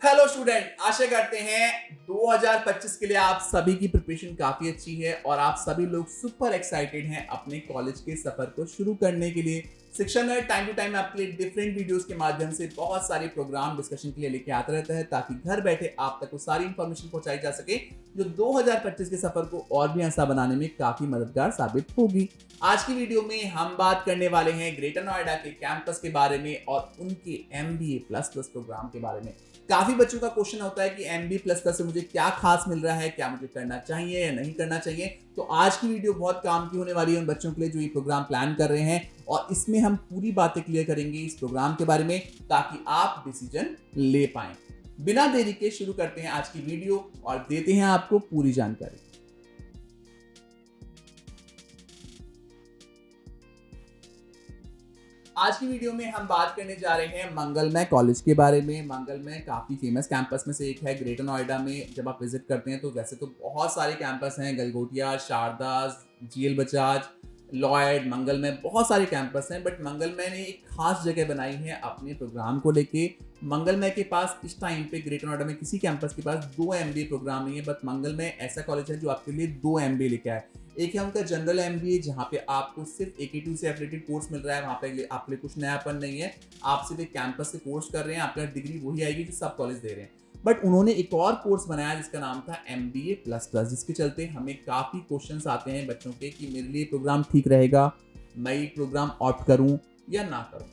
Hello student, आशा करते हैं 2025 के लिए आप सभी की प्रिपरेशन काफी अच्छी है और आप सभी लोग सुपर एक्साइटेड हैं अपने कॉलेज के सफर को शुरू करने के लिए। शिक्षा में टाइम टू टाइम आपके लिए डिफरेंट वीडियोस के माध्यम से बहुत सारे प्रोग्राम डिस्कशन के लिए लेके आता रहता है ताकि घर बैठे आप तक वो सारी इंफॉर्मेशन पहुंचाई जा सके जो 2025 के सफर को और भी आसान बनाने में काफी मददगार साबित होगी। आज की वीडियो में हम बात करने वाले हैं ग्रेटर नोएडा के कैंपस के बारे में और उनके MBA++ प्रोग्राम के बारे में। काफी बच्चों का क्वेश्चन होता है कि MBA++ से मुझे क्या खास मिल रहा है, क्या मुझे करना चाहिए या नहीं करना चाहिए। तो आज की वीडियो बहुत काम की होने वाली है उन बच्चों के लिए जो ये प्रोग्राम प्लान कर रहे हैं और इसमें हम पूरी बातें क्लियर करेंगे इस प्रोग्राम के बारे में ताकि आप डिसीजन ले पाएं। बिना देरी के शुरू करते हैं आज की वीडियो और देते हैं आपको पूरी जानकारी। आज की वीडियो में हम बात करने जा रहे हैं मंगलमय कॉलेज के बारे में। मंगलमय काफ़ी फेमस कैंपस में से एक है ग्रेटर नोएडा में। जब आप विजिट करते हैं तो वैसे तो बहुत सारे कैंपस हैं, गलगोटिया, शारदा, GL बजाज, लॉयड, मंगलमय, बहुत सारे कैंपस हैं, बट मंगलमय ने एक खास जगह बनाई है अपने प्रोग्राम को लेके। मंगलमय के पास इस टाइम पे ग्रेटर नोएडा में किसी कैंपस के पास 2 MBA प्रोग्राम नहीं है, बट मंगलमय ऐसा कॉलेज है जो आपके लिए 2 MBA लेके आए। एक है उनका जनरल MBA जहाँ पे आपको सिर्फ AKTU से एफिलिएटेड कोर्स मिल रहा है, वहाँ पे आपके लिए कुछ नयापन नहीं है, आप सिर्फ एक कैंपस से कोर्स कर रहे हैं, आपका डिग्री वही आएगी जो सब कॉलेज दे रहे हैं। बट उन्होंने एक और कोर्स बनाया जिसका नाम था MBA++, जिसके चलते हमें काफ़ी क्वेश्चंस आते हैं बच्चों के कि मेरे लिए प्रोग्राम ठीक रहेगा, मैं ये प्रोग्राम ऑप्ट करूं या ना करूं।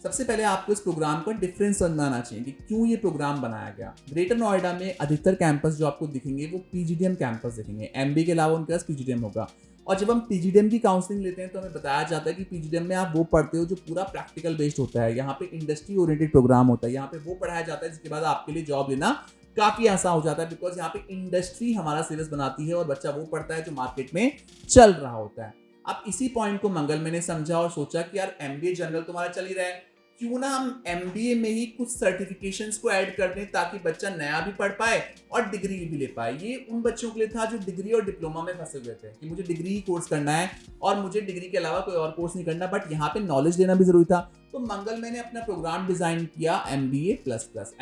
सबसे पहले आपको इस प्रोग्राम का डिफरेंस समझना चाहिए कि क्यों ये प्रोग्राम बनाया गया। ग्रेटर नोएडा में अधिकतर कैंपस जो आपको दिखेंगे वो PGDM कैंपस दिखेंगे, MBA के अलावा उनके पास PGDM होगा। और जब हम PGDM की काउंसलिंग लेते हैं तो हमें बताया जाता है कि PGDM में आप वो पढ़ते हो जो पूरा प्रैक्टिकल बेस्ड होता है। यहाँ पे इंडस्ट्री ओरिएंटेड प्रोग्राम होता है, यहाँ पे वो पढ़ाया जाता है जिसके बाद आपके लिए जॉब लेना काफी आसान हो जाता है, बिकॉज यहाँ पे इंडस्ट्री हमारा सिलेबस बनाती है और बच्चा वो पढ़ता है जो मार्केट में चल रहा होता है। अब इसी पॉइंट को मंगलमय ने समझा और सोचा कि यार MBA जनरल तुम्हारा चल ही रहा है, क्यों ना हम MBA में ही कुछ सर्टिफिकेशंस को ऐड कर दें ताकि बच्चा नया भी पढ़ पाए और डिग्री भी ले पाए। ये उन बच्चों के लिए था जो डिग्री और डिप्लोमा में फंसे हुए थे कि मुझे डिग्री ही कोर्स करना है और मुझे डिग्री के अलावा कोई और कोर्स नहीं करना, बट यहाँ पे नॉलेज लेना भी जरूरी था। तो मंगलमय ने अपना प्रोग्राम डिजाइन किया MBA++।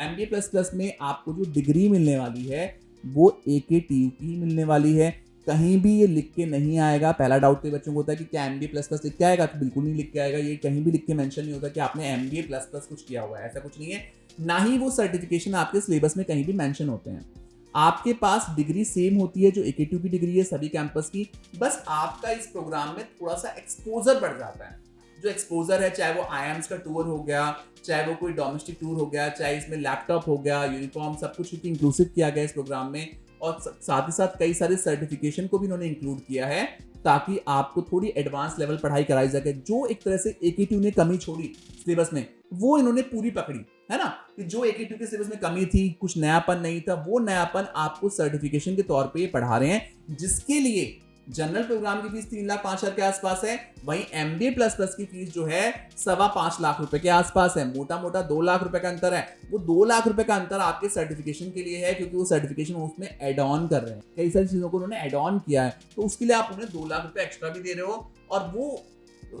MBA++ में आपको जो डिग्री मिलने वाली है वो AKTU की मिलने वाली है। कहीं भी ये लिख के नहीं आएगा। पहला डाउट तो बच्चों को होता है कि क्या MBA++ लिख के आएगा, तो बिल्कुल नहीं लिख के आएगा। ये कहीं भी लिख के मेंशन नहीं होता कि आपने MBA++ कुछ किया हुआ है, ऐसा कुछ नहीं है। ना ही वो सर्टिफिकेशन आपके सिलेबस में कहीं भी मेंशन होते हैं। आपके पास डिग्री सेम होती है जो AKTU की डिग्री है सभी कैंपस की, बस आपका इस प्रोग्राम में थोड़ा सा एक्सपोजर बढ़ जाता है। जो एक्सपोजर है, चाहे वो IIMS का टूर हो गया, चाहे वो कोई डोमेस्टिक टूर हो गया, चाहे इसमें लैपटॉप हो गया, यूनिफॉर्म, सब कुछ इंक्लूसिव किया गया इस प्रोग्राम में। और साथ ही साथ कई सारे सर्टिफिकेशन को भी इन्होंने इंक्लूड किया है ताकि आपको थोड़ी एडवांस लेवल पढ़ाई कराई सके। जो एक तरह से AKTU ने कमी छोड़ी सिलेबस में वो इन्होंने पूरी पकड़ी है ना, कि जो AKTU के सिलेबस में कमी थी, कुछ नयापन नहीं था, वो नयापन आपको सर्टिफिकेशन के तौर पे पढ़ा रहे हैं, जिसके लिए जनरल प्रोग्राम की फीस 3,05,000 के आसपास है। वहीं MBA++ की फीस जो है 5.25 लाख रुपए के आसपास है। मोटा मोटा 2 लाख रुपए का अंतर है। वो 2 लाख रुपए का अंतर आपके सर्टिफिकेशन के लिए है, क्योंकि वो सर्टिफिकेशन उसमें एड ऑन कर रहे हैं, कई सारी चीजों को उन्होंने एड ऑन किया है, तो उसके लिए आप उन्हें 2 लाख रुपए एक्स्ट्रा भी दे रहे हो और वो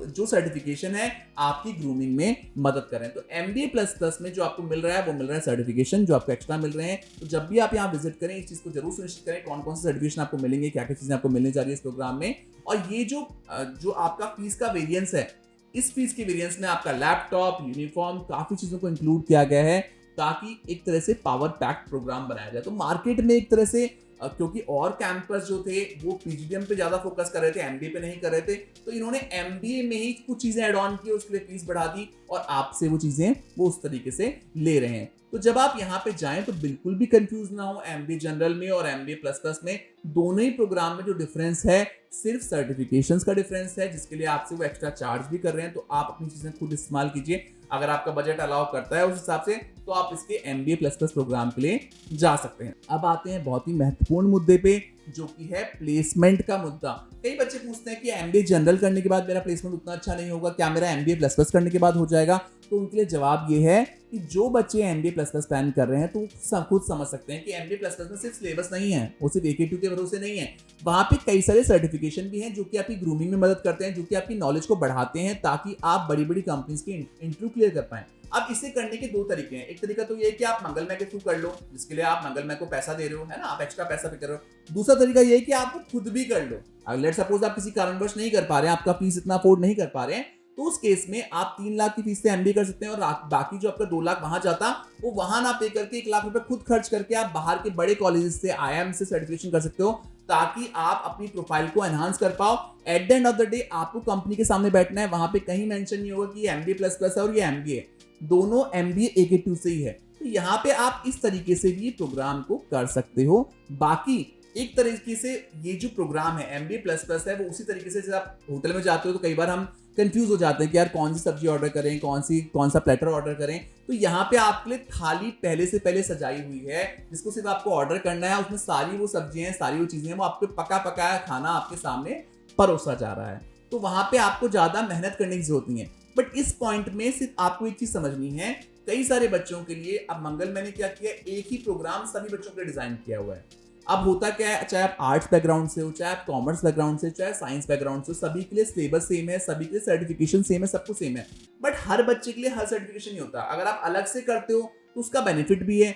जो सर्टिफिकेशन है आपकी ग्रूमिंग में मदद करें। तो MBA++ में जो आपको मिल रहा है वो मिल रहा है सर्टिफिकेशन जो आपको एक्स्ट्रा मिल रहे हैं। तो जब भी आप यहाँ विजिट करें इस चीज को जरूर सुनिश्चित करें कौन कौन से सर्टिफिकेशन आपको मिलेंगे, क्या क्या चीजें आपको मिलने जा रही है इस प्रोग्राम में। और ये जो आपका फीस का वेरियंस है, इस फीस के वेरियंस में आपका लैपटॉप, यूनिफॉर्म, काफी चीजों को इंक्लूड किया गया है ताकि एक तरह से पावर पैक्ड प्रोग्राम बनाया जाए। तो मार्केट में एक तरह से क्योंकि और कैंपस जो थे वो PGDM पे ज्यादा फोकस कर रहे थे, MBA पे नहीं कर रहे थे, तो इन्होंने MBA में ही कुछ चीजें ऐड ऑन की, उसके लिए फीस बढ़ा दी और आपसे वो चीजें वो उस तरीके से ले रहे हैं। तो जब आप यहाँ पे जाएं तो बिल्कुल भी कंफ्यूज ना हो, MBA जनरल में और MBA++ में दोनों ही प्रोग्राम में जो डिफरेंस है सिर्फ सर्टिफिकेशंस का डिफरेंस है, जिसके लिए आपसे वो एक्स्ट्रा चार्ज भी कर रहे हैं। तो आप अपनी चीजें खुद इस्तेमाल कीजिए, अगर आपका बजट अलाउ करता है उस हिसाब से तो आप इसके MBA++ प्रोग्राम के लिए जा सकते हैं। अब आते हैं बहुत ही महत्वपूर्ण मुद्दे पे जो कि है प्लेसमेंट का मुद्दा। कई बच्चे पूछते हैं कि MBA जनरल करने के बाद मेरा प्लेसमेंट उतना अच्छा नहीं होगा, क्या मेरा MBA++ करने के बाद हो जाएगा? तो उनके लिए जवाब ये है कि जो बच्चे MBA++ प्लान कर रहे हैं तो सब खुद समझ सकते हैं कि MBA++ में सिर्फ सिलेबस नहीं है, वो सिर्फ AKTU के भरोसे नहीं है, वहाँ पे कई सारे सर्टिफिकेशन भी हैं जो कि आपकी ग्रूमिंग में मदद करते हैं, जो कि आपकी नॉलेज को बढ़ाते हैं ताकि आप बड़ी बड़ी कंपनीज के इंटरव्यू क्लियर कर पाएं। अब इसे करने के दो तरीके हैं। एक तरीका तो ये है कि आप मंगलमय के थ्रू कर लो, जिसके लिए आप मंगलमय को पैसा दे रहे हो, है ना, आप एक्स्ट्रा पैसा पे कर रहे हो। दूसरा तरीका ये है कि आप खुद भी कर लो। अगर लेट सपोज आप किसी कारणवश नहीं कर पा रहे हैं, आपका फीस इतना अफोर्ड नहीं कर पा रहे हैं, तो उस केस में आप 3 लाख की फीस से एमबीए कर सकते हैं, और बाकी जो आपका 2 लाख वहां जाता, वो वहां ना पे करके 1 लाख रुपए खुद खर्च करके आप बाहर के बड़े कॉलेजेस से, आईआईएम से सर्टिफिकेशन कर सकते हो, ताकि आप अपनी प्रोफाइल को एनहांस कर पाओ। At the end of the day आपको कंपनी के सामने बैठना है, वहां पे कहीं मेंशन नहीं होगा कि ये एमबीए प्लस प्लस है और ये एमबीए, दोनों एमबीए AKTU से ही है। तो यहाँ पे आप इस तरीके से भी प्रोग्राम को कर सकते हो। बाकी एक तरीके से ये जो प्रोग्राम है एमबीए प्लस प्लस है, वो उसी तरीके से जैसे आप होटल में जाते हो तो कई बार हम कंफ्यूज हो जाते हैं कि यार कौन सी सब्जी ऑर्डर करें, कौन सा प्लेटर ऑर्डर करें। तो यहाँ पे आपके लिए थाली पहले से पहले सजाई हुई है, जिसको सिर्फ आपको ऑर्डर करना है। उसमें सारी वो सब्जियां, सारी वो चीजें, वो आपको पका पकाया खाना आपके सामने परोसा जा रहा है। तो वहां पे आपको ज्यादा मेहनत करने की जरूरत नहीं है। बट इस पॉइंट में सिर्फ आपको एक चीज समझनी है, कई सारे बच्चों के लिए अब मंगलमय ने क्या किया, एक ही प्रोग्राम सभी बच्चों के लिए डिजाइन किया हुआ है। अब होता क्या है, चाहे आप आर्ट्स बैकग्राउंड से हो, चाहे आप कॉमर्स बैकग्राउंड से, चाहे साइंस बैकग्राउंड से, सभी के लिए सिलेबस सेम है, सभी के लिए सर्टिफिकेशन सेम है, सब कुछ सेम है। बट हर बच्चे के लिए हर सर्टिफिकेशन नहीं होता। अगर आप अलग से करते हो तो उसका बेनिफिट भी है।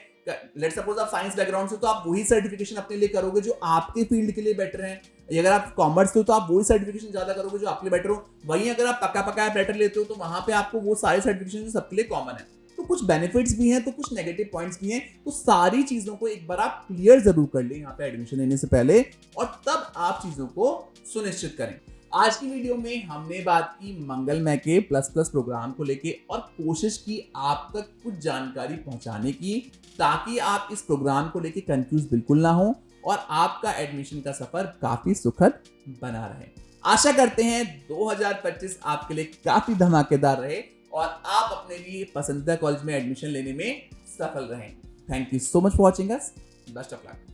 लेट्स सपोज आप साइंस बैकग्राउंड से, तो आप वही सर्टिफिकेशन अपने लिए करोगे जो आपके फील्ड के लिए बेटर है। अगर आप कॉमर्स से हो तो आप वही सर्टिफिकेशन ज्यादा करोगे जो आपके लिए बेटर हो। वहीं अगर आप पका पकाया प्लेटर लेते हो तो वहां पे आपको वो सारे सर्टिफिकेशन जो सबके लिए कॉमन है। तो कुछ बेनिफिट्स भी हैं तो कुछ नेगेटिव पॉइंट्स भी हैं। तो सारी चीजों को एक बार आप क्लियर जरूर कर लें यहाँ पे एडमिशन लेने से पहले, और तब आप चीजों को सुनिश्चित करें। आज की वीडियो में हमने बात की मंगलमय के प्लस प्लस प्रोग्राम को लेके, और कोशिश की आप तक कुछ जानकारी पहुंचाने की, ताकि आप इस प्रोग्राम को लेके कंफ्यूज बिल्कुल ना हो और आपका एडमिशन का सफर काफी सुखद बना रहे। आशा करते हैं 2025 आपके लिए काफी धमाकेदार रहे और आप अपने लिए पसंदीदा कॉलेज में एडमिशन लेने में सफल रहें। Thank you so much for watching us. Best of luck.